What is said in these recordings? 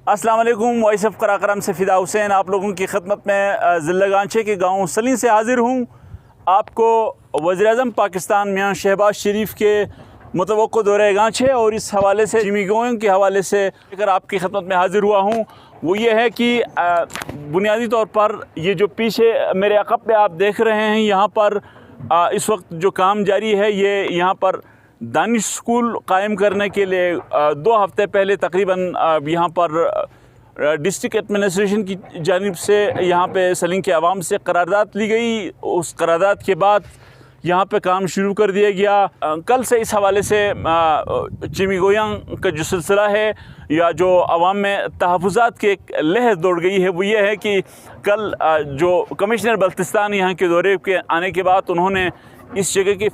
अस्सलाम वालेकुम। Voice of Karakoram से फ़िदा हुसैन आप लोगों की खिदमत में ज़िला गांचे के गांव सलीं से हाज़िर हूँ। आपको वज़ीर-ए-आज़म पाकिस्तान मियां शहबाज शरीफ के मुतवक्को दौरे गांचे और इस हवाले से चिमीगोइयों के हवाले से लेकर आपकी खिदमत में हाज़िर हुआ हूँ। वो ये है कि बुनियादी तौर पर ये जो पीछे मेरे अक़ब पे आप देख रहे हैं, यहाँ पर इस वक्त जो काम जारी है, ये यहाँ पर दानिश स्कूल कायम करने के लिए 2 हफ़्ते पहले तकरीबन यहाँ पर डिस्ट्रिक्ट एडमिनिस्ट्रेशन की जानिब से यहाँ पे सलीं के अवाम से करारदाद ली गई। उस करारदाद के बाद यहाँ पे काम शुरू कर दिया गया। कल से इस हवाले से चिमीगोइयां का जो सिलसिला है या जो अवाम में तहफ़्फ़ुज़ात की एक लहर दौड़ गई है, वो ये है कि कल जो कमिश्नर बल्तिस्तान यहाँ के दौरे के आने के बाद उन्होंने इस जगह की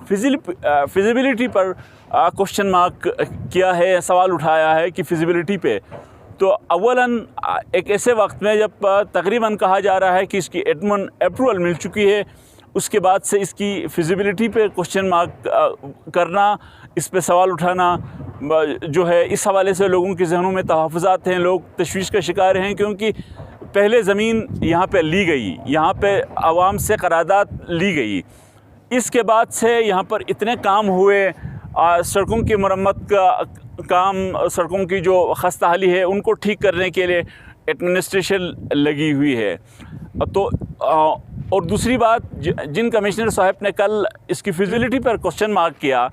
फिजिबिलिटी पर क्वेश्चन मार्क किया है, सवाल उठाया है कि फिजिबिलिटी पे। तो अव्वलन एक ऐसे वक्त में जब तकरीबन कहा जा रहा है कि इसकी एडमिन अप्रूवल मिल चुकी है, उसके बाद से इसकी फिजिबिलिटी पे क्वेश्चन मार्क करना, इस पे सवाल उठाना जो है, इस हवाले से लोगों के जहनों में तहफ़्फ़ुज़ात हैं, लोग तशवीश का शिकार हैं। क्योंकि पहले ज़मीन यहाँ पे ली गई, यहाँ पे आवाम से करारदाद ली गई, इसके बाद से यहाँ पर इतने काम हुए, सड़कों की मरम्मत का काम, सड़कों की जो खस्ता हाली है उनको ठीक करने के लिए एडमिनिस्ट्रेशन लगी हुई है। तो और दूसरी बात, जिन कमिश्नर साहब ने कल इसकी फिजिबिलिटी पर क्वेश्चन मार्क किया,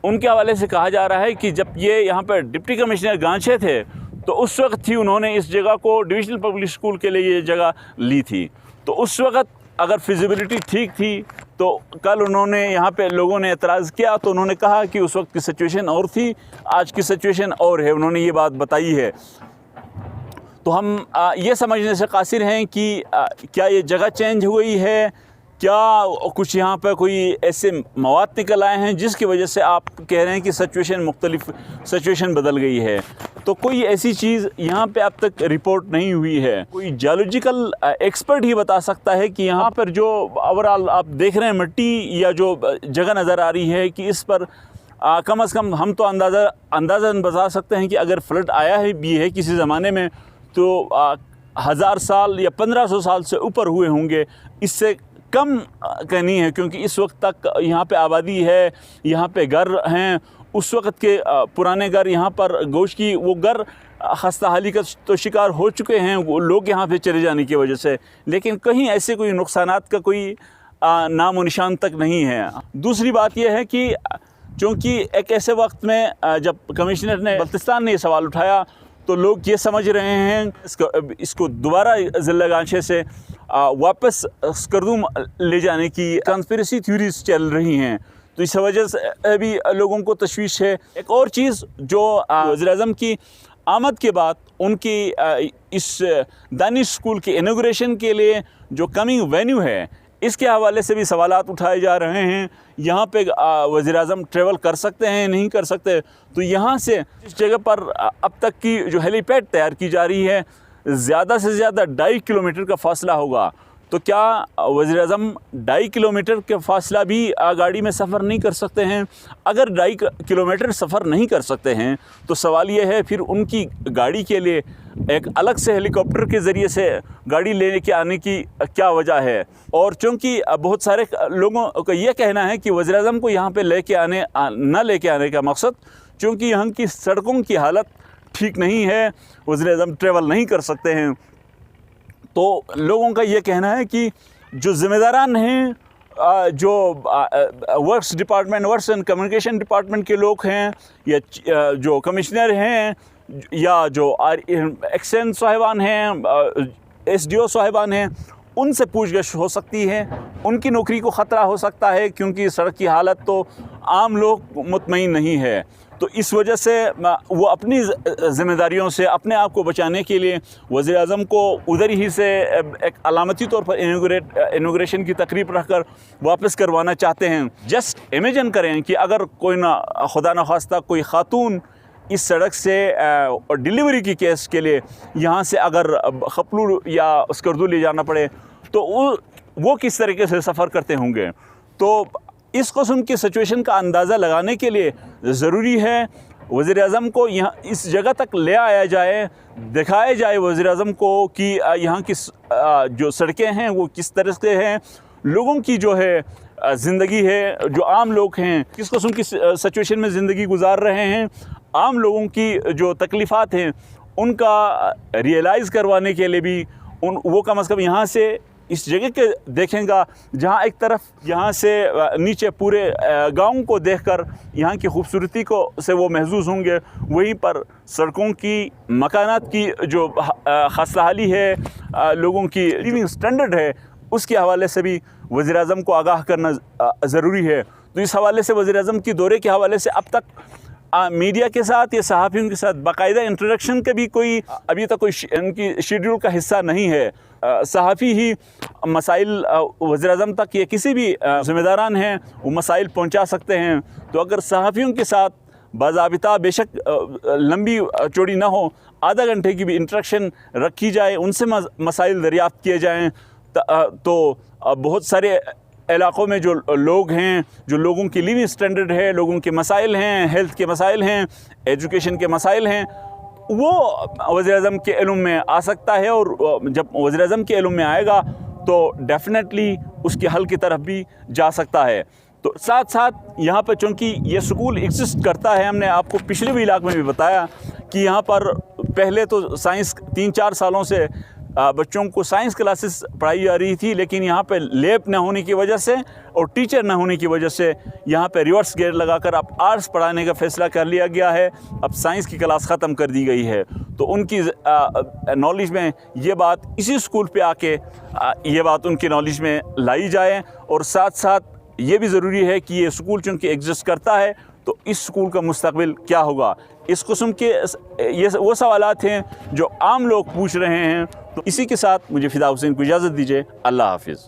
उनके हवाले से कहा जा रहा है कि जब ये यहाँ पर डिप्टी कमिश्नर गांचे थे तो उस वक्त ही उन्होंने इस जगह को डिविजनल पब्लिक स्कूल के लिए ये जगह ली थी। तो उस वक्त अगर फिजिबिलिटी ठीक थी तो कल उन्होंने यहाँ पे लोगों ने एतराज़ किया तो उन्होंने कहा कि उस वक्त की सिचुएशन और थी, आज की सिचुएशन और है। उन्होंने ये बात बताई है। तो हम ये समझने से कासिर हैं कि क्या ये जगह चेंज हुई है, क्या कुछ यहाँ पर कोई ऐसे मवाद निकल आए हैं जिसकी वजह से आप कह रहे हैं कि सिचुएशन बदल गई है। तो कोई ऐसी चीज़ यहाँ पे अब तक रिपोर्ट नहीं हुई है। कोई जियोलॉजिकल एक्सपर्ट ही बता सकता है कि यहाँ पर जो ओवरऑल आप देख रहे हैं मिट्टी या जो जगह नज़र आ रही है कि इस पर कम से कम हम तो अंदाज़न बता सकते हैं कि अगर फ्लड आया है भी है किसी ज़माने में तो 1000 साल या 1500 साल से ऊपर हुए होंगे, इससे कम का नहीं है। क्योंकि इस वक्त तक यहाँ पे आबादी है, यहाँ पे घर हैं, उस वक्त के पुराने घर, यहाँ पर गोश्त की वो घर खस्ता हाली का तो शिकार हो चुके हैं वो लोग यहाँ पे चले जाने की वजह से, लेकिन कहीं ऐसे कोई नुकसानात का कोई नामो निशान तक नहीं है। दूसरी बात यह है कि चूँकि एक ऐसे वक्त में जब कमिश्नर ने बल्तिस्तान ने ये सवाल उठाया तो लोग ये समझ रहे हैं इसको दोबारा ज़िला गांचे से वापस स्कर्दूम ले जाने की कंस्पिरेसी थ्योरीज चल रही हैं। तो इस वजह से भी लोगों को तशवीश है। एक और चीज़ जो वज़ीर-ए-आज़म की आमद के बाद उनकी इस दानिश स्कूल की इनॉग्रेशन के लिए जो कमिंग वेन्यू है, इसके हवाले से भी सवालात उठाए जा रहे हैं। यहाँ पे वज़ीर-ए-आज़म ट्रैवल कर सकते हैं, नहीं कर सकते। तो यहाँ से इस जगह पर अब तक की जो हेलीपैड तैयार की जा रही है, ज़्यादा से ज़्यादा 2.5 किलोमीटर का फासला होगा। तो क्या वज़ीर-ए-आज़म 2.5 किलोमीटर के फासला भी गाड़ी में सफ़र नहीं कर सकते हैं? अगर 2.5 किलोमीटर सफ़र नहीं कर सकते हैं तो सवाल ये है फिर उनकी गाड़ी के लिए एक अलग से हेलीकॉप्टर के ज़रिए से गाड़ी लेने के आने की क्या वजह है? और चूँकि बहुत सारे लोगों का ये कहना है कि वज़ीर-ए-आज़म को यहाँ पे न लेके आने का मकसद, चूँकि यहाँ की सड़कों की हालत ठीक नहीं है, वज़ीर-ए-आज़म ट्रैवल नहीं कर सकते हैं। तो लोगों का ये कहना है कि जो ज़िम्मेदारान हैं, जो वर्क्स एंड कम्युनिकेशन डिपार्टमेंट के लोग हैं, या जो कमिश्नर हैं, या जो एक्शन साहिबान हैं, एसडीओ साहिबान हैं, उनसे पूछगछ हो सकती है। उनकी नौकरी को ख़तरा हो सकता है क्योंकि सड़क की हालत तो आम लोग मुतमईन नहीं है। तो इस वजह से वो अपनी ज़िम्मेदारियों से अपने आप को बचाने के लिए वज़ीर-ए-आज़म को उधर ही से एक अलामती तौर पर इनॉग्रेशन की तकरीब रखकर वापस करवाना चाहते हैं। जस्ट इमेजिन करें कि अगर कोई खुदा न खास्ता कोई ख़ातून इस सड़क से डिलीवरी की केस के लिए यहाँ से अगर खपलू या स्कर्दू ले जाना पड़े तो वो किस तरीके से सफ़र करते होंगे। तो इस किस्म की सिचुएशन का अंदाज़ा लगाने के लिए ज़रूरी है वज़ीर-ए-आज़म को यहाँ इस जगह तक ले आया जाए, दिखाया जाए वज़ीर-ए-आज़म को कि यहाँ की जो सड़कें हैं वो किस तरह से हैं, लोगों की जो है ज़िंदगी है, जो आम लोग हैं किस किस्म की सिचुएशन में ज़िंदगी गुजार रहे हैं, आम लोगों की जो तकलीफ़ात हैं उनका रियलाइज़ करवाने के लिए भी वो कम अज़ कम यहाँ से इस जगह के देखेंगा जहाँ एक तरफ यहाँ से नीचे पूरे गाँव को देखकर यहाँ की खूबसूरती को से वो महसूस होंगे, वहीं पर सड़कों की, मकानात की जो खस्ताहाली है, लोगों की लिविंग स्टैंडर्ड है, उसके हवाले से भी वज़ीर-ए-आज़म को आगाह करना ज़रूरी है। तो इस हवाले से वज़ीर-ए-आज़म के दौरे के हवाले से अब तक मीडिया के साथ या सहाफ़ियों के साथ बाकायदा इंटरेक्शन का भी कोई अभी तक कोई इनकी शेड्यूल का हिस्सा नहीं है। सहाफ़ी ही मसाइल वज़ीर-ए-आज़म तक या किसी भी ज़िम्मेदारान हैं वो मसाइल पहुंचा सकते हैं। तो अगर सहाफ़ियों के साथ बाज़ाबिता, बेशक लंबी चौड़ी ना हो, आधा घंटे की भी इंटरेक्शन रखी जाए, उनसे मसाइल दरियाफ़्त किए जाएँ, तो बहुत सारे इलाक़ों में जो लोग हैं, जो लोगों की लिविंग स्टैंडर्ड है, लोगों के मसाइल हैं, हेल्थ के मसाइल हैं, एजुकेशन के मसाइल हैं, वो वज़ीर-ए-आज़म के इल्म में आ सकता है। और जब वज़ीर-ए-आज़म के इल्म में आएगा तो डेफ़िनेटली उसके हल की तरफ भी जा सकता है। तो साथ साथ यहाँ पर चूँकि ये स्कूल एग्जिस्ट करता है, हमने आपको पिछले व्लॉग में भी बताया कि यहाँ पर पहले तो साइंस 3-4 सालों से बच्चों को साइंस क्लासेस पढ़ाई जा रही थी, लेकिन यहाँ पे लैब न होने की वजह से और टीचर न होने की वजह से यहाँ पे रिवर्स गेयर लगाकर अब आर्ट्स पढ़ाने का फ़ैसला कर लिया गया है। अब साइंस की क्लास ख़त्म कर दी गई है। तो उनकी नॉलेज में ये बात इसी स्कूल पे आके ये बात उनकी नॉलेज में लाई जाए। और साथ साथ ये भी ज़रूरी है कि ये स्कूल चूँकि एग्जिस्ट करता है तो इस स्कूल का मुस्तकबिल क्या होगा, इस किस्म के ये वो सवालात हैं जो आम लोग पूछ रहे हैं। तो इसी के साथ मुझे फ़िदा हुसैन को इजाज़त दीजिए। अल्लाह हाफ़िज़।